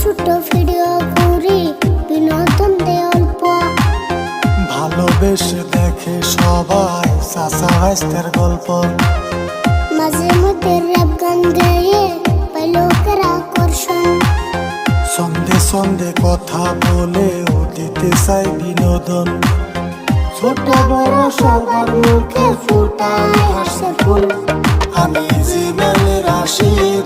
ছোট ভিডিও করি, বিনোদন দে অল্প। ভালোবেসে দেখে সবাই চাচা ভাইস্তের গল্প। মাঝে মধ্যে র‍্যাপ গান গেয়ে পাই লোকের আকর্ষণ। সন্ধে সন্ধে কথা বলে ও দিতে চাই বিনোদন। ছোট বড় সবার মুখে ফুটায় হাসে ফুল। আমি জিমেল রাশিদ,